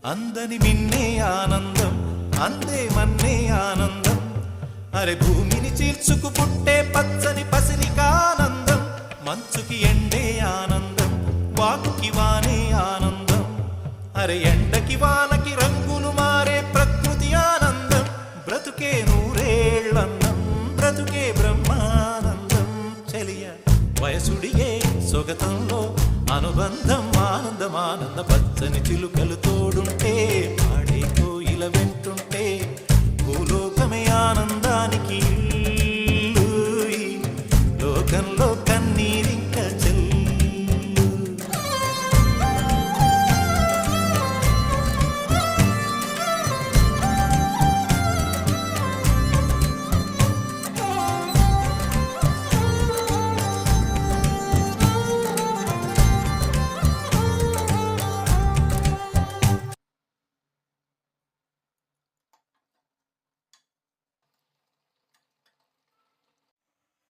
అందని మిన్నే ఆనందం, అందే మన్నే ఆనందం. అరే భూమిని చీల్చుకు పుట్టే పచ్చని పసిరికానందం. మంచుకి ఎండే ఆనందం, వాకుకి వానే ఆనందం. అరే ఎండకి వానకి రంగులు మారే ప్రకృతి ఆనందం. బ్రతుకే నూరేళ్ళన్నం, బ్రతుకే బ్రహ్మానందం. చెలియ వయసుడియే సొగతంలో అనుబంధం, ఆనందం ఆనంద పచ్చని చిలుకలు తోడు.